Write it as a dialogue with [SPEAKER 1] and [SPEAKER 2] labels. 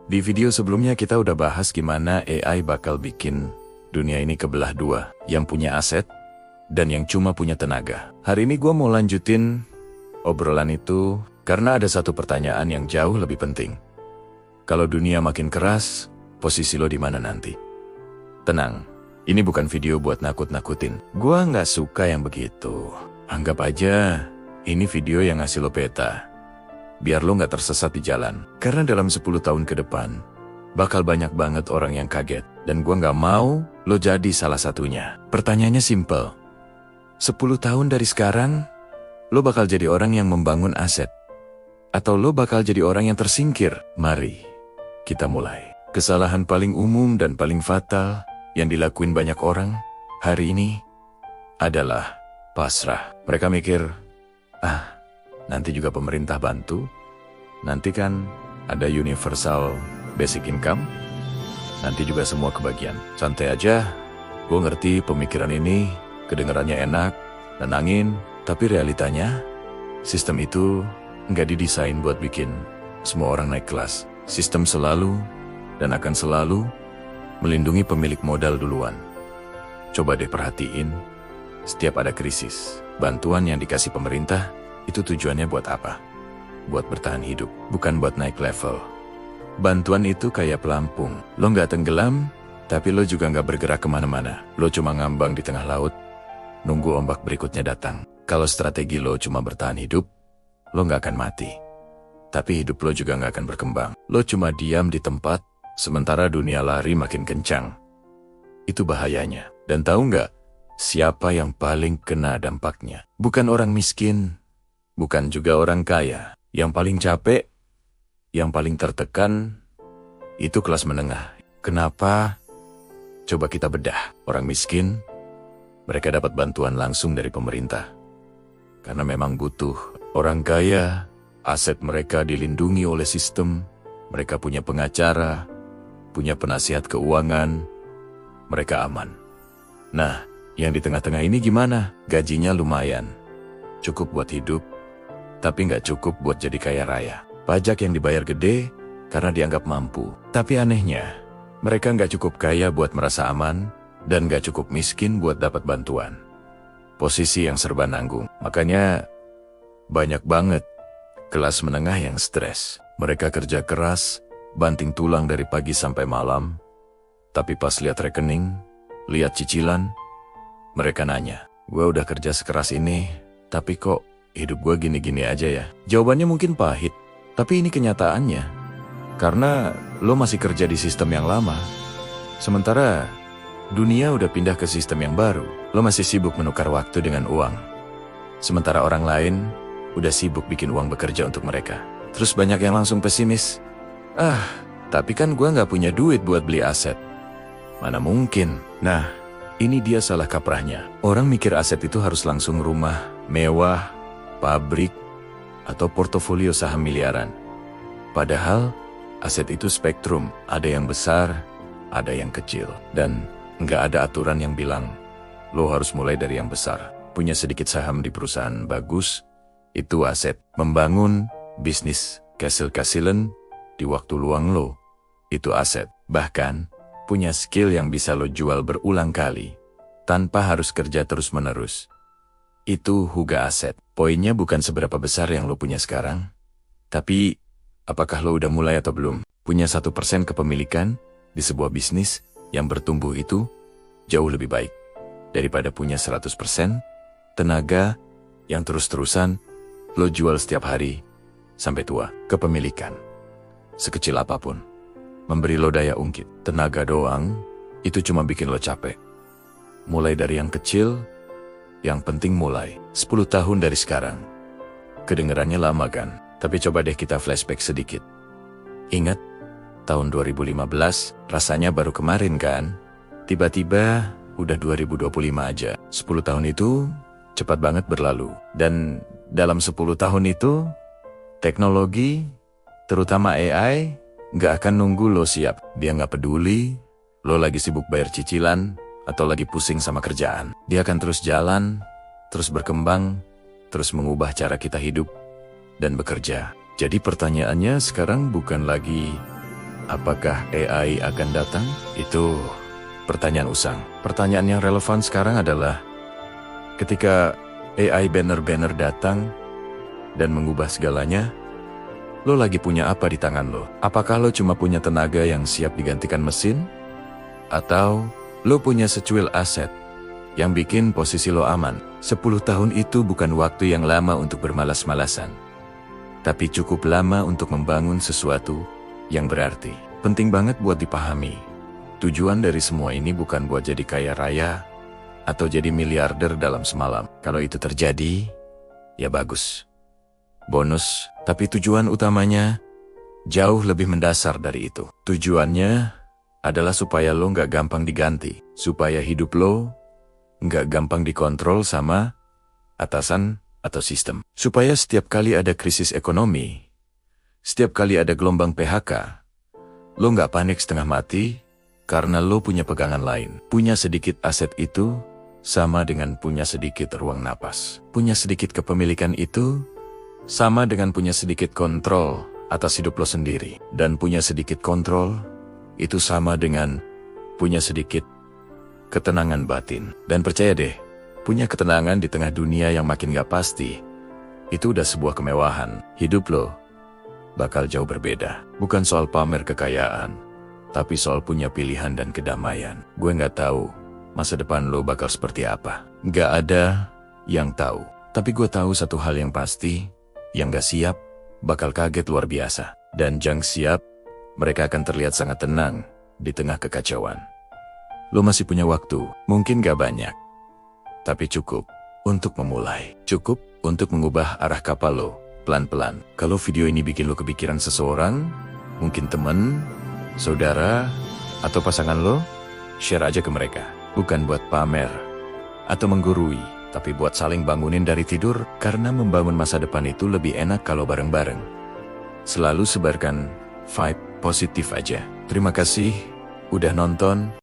[SPEAKER 1] Di video sebelumnya kita udah bahas gimana AI bakal bikin dunia ini kebelah dua, yang punya aset dan yang cuma punya tenaga. Hari ini gue mau lanjutin obrolan itu karena ada satu pertanyaan yang jauh lebih penting. Kalau dunia makin keras, posisi lo di mana nanti? Tenang, ini bukan video buat nakut-nakutin. Gue nggak suka yang begitu. Anggap aja ini video yang ngasih lo peta, biar lo nggak tersesat di jalan. Karena dalam 10 tahun ke depan, bakal banyak banget orang yang kaget. Dan gue nggak mau lo jadi salah satunya. Pertanyaannya simple. 10 tahun dari sekarang, lo bakal jadi orang yang membangun aset? Atau lo bakal jadi orang yang tersingkir? Mari kita mulai. Kesalahan paling umum dan paling fatal yang dilakuin banyak orang hari ini adalah pasrah. Mereka mikir, nanti juga pemerintah bantu, nanti kan ada universal basic income, nanti juga semua kebagian. Santai aja, gue ngerti pemikiran ini kedengarannya enak, nenangin, tapi realitanya sistem itu nggak didesain buat bikin semua orang naik kelas. Sistem selalu dan akan selalu melindungi pemilik modal duluan. Coba deh perhatiin, setiap ada krisis, bantuan yang dikasih pemerintah itu tujuannya buat apa? Buat bertahan hidup, bukan buat naik level. Bantuan itu kayak pelampung. Lo nggak tenggelam, tapi lo juga nggak bergerak kemana-mana. Lo cuma ngambang di tengah laut, nunggu ombak berikutnya datang. Kalau strategi lo cuma bertahan hidup, lo nggak akan mati. Tapi hidup lo juga nggak akan berkembang. Lo cuma diam di tempat, sementara dunia lari makin kencang. Itu bahayanya. Dan tahu nggak, siapa yang paling kena dampaknya? Bukan orang miskin, bukan juga orang kaya. Yang paling capek, yang paling tertekan, itu kelas menengah. Kenapa? Coba kita bedah. Orang miskin, mereka dapat bantuan langsung dari pemerintah, karena memang butuh. Orang kaya, aset mereka dilindungi oleh sistem. Mereka punya pengacara, punya penasihat keuangan, mereka aman. Nah, yang di tengah-tengah ini gimana? Gajinya lumayan, cukup buat hidup, tapi nggak cukup buat jadi kaya raya. Pajak yang dibayar gede karena dianggap mampu. Tapi anehnya, mereka nggak cukup kaya buat merasa aman, dan nggak cukup miskin buat dapat bantuan. Posisi yang serba nanggung. Makanya banyak banget kelas menengah yang stres. Mereka kerja keras, banting tulang dari pagi sampai malam, tapi pas lihat rekening, lihat cicilan, mereka nanya, gue udah kerja sekeras ini, tapi kok hidup gue gini-gini aja ya? Jawabannya mungkin pahit, tapi ini kenyataannya. Karena lo masih kerja di sistem yang lama, sementara dunia udah pindah ke sistem yang baru. Lo masih sibuk menukar waktu dengan uang, sementara orang lain udah sibuk bikin uang bekerja untuk mereka. Terus banyak yang langsung pesimis. Tapi kan gue nggak punya duit buat beli aset. Mana mungkin? Nah, ini dia salah kaprahnya. Orang mikir aset itu harus langsung rumah mewah, pabrik, atau portofolio saham miliaran. Padahal aset itu spektrum. Ada yang besar, ada yang kecil. Dan nggak ada aturan yang bilang, lo harus mulai dari yang besar. Punya sedikit saham di perusahaan bagus, itu aset. Membangun bisnis kecil-kecilan di waktu luang lo, itu aset. Bahkan, punya skill yang bisa lo jual berulang kali, tanpa harus kerja terus-menerus, itu juga aset. Poinnya bukan seberapa besar yang lo punya sekarang, tapi apakah lo udah mulai atau belum. Punya 1% kepemilikan di sebuah bisnis yang bertumbuh itu jauh lebih baik daripada punya 100% tenaga yang terus-terusan lo jual setiap hari sampai tua. Kepemilikan, sekecil apapun, memberi lo daya ungkit. Tenaga doang, itu cuma bikin lo capek. Mulai dari yang kecil, yang penting mulai. 10 tahun dari sekarang. Kedengarannya lama kan? Tapi coba deh kita flashback sedikit. Ingat, tahun 2015, rasanya baru kemarin kan? Tiba-tiba udah 2025 aja. 10 tahun itu cepat banget berlalu. Dan dalam 10 tahun itu, teknologi, terutama AI, nggak akan nunggu lo siap. Dia nggak peduli lo lagi sibuk bayar cicilan atau lagi pusing sama kerjaan. Dia akan terus jalan, terus berkembang, terus mengubah cara kita hidup dan bekerja. Jadi pertanyaannya sekarang bukan lagi Apakah AI akan datang? Itu pertanyaan usang. Pertanyaan yang relevan sekarang adalah, ketika AI bener-bener datang dan mengubah segalanya, lo lagi punya apa di tangan lo? Apakah lo cuma punya tenaga yang siap digantikan mesin? Atau lo punya secuil aset yang bikin posisi lo aman? 10 tahun itu bukan waktu yang lama untuk bermalas-malasan, tapi cukup lama untuk membangun sesuatu yang berarti. Penting banget buat dipahami. Tujuan dari semua ini bukan buat jadi kaya raya atau jadi miliarder dalam semalam. Kalau itu terjadi, ya bagus. Bonus, tapi tujuan utamanya jauh lebih mendasar dari itu. Tujuannya adalah supaya lo nggak gampang diganti, supaya hidup lo nggak gampang dikontrol sama atasan atau sistem. Supaya setiap kali ada krisis ekonomi, setiap kali ada gelombang PHK, lo nggak panik setengah mati karena lo punya pegangan lain. Punya sedikit aset itu sama dengan punya sedikit ruang napas. Punya sedikit kepemilikan itu sama dengan punya sedikit kontrol atas hidup lo sendiri. Dan punya sedikit kontrol itu sama dengan punya sedikit ketenangan batin. Dan percaya deh, punya ketenangan di tengah dunia yang makin gak pasti, itu udah sebuah kemewahan. Hidup lo bakal jauh berbeda. Bukan soal pamer kekayaan, tapi soal punya pilihan dan kedamaian. Gue gak tahu masa depan lo bakal seperti apa. Gak ada yang tahu. Tapi gue tahu satu hal yang pasti, yang gak siap bakal kaget luar biasa. Dan yang siap, mereka akan terlihat sangat tenang di tengah kekacauan. Lo masih punya waktu, mungkin gak banyak, tapi cukup untuk memulai. Cukup untuk mengubah arah kapal lo pelan-pelan. Kalau video ini bikin lo kepikiran seseorang, mungkin teman, saudara, atau pasangan lo, share aja ke mereka. Bukan buat pamer atau menggurui, tapi buat saling bangunin dari tidur, karena membangun masa depan itu lebih enak kalau bareng-bareng. Selalu sebarkan vibe positif aja. Terima kasih udah nonton.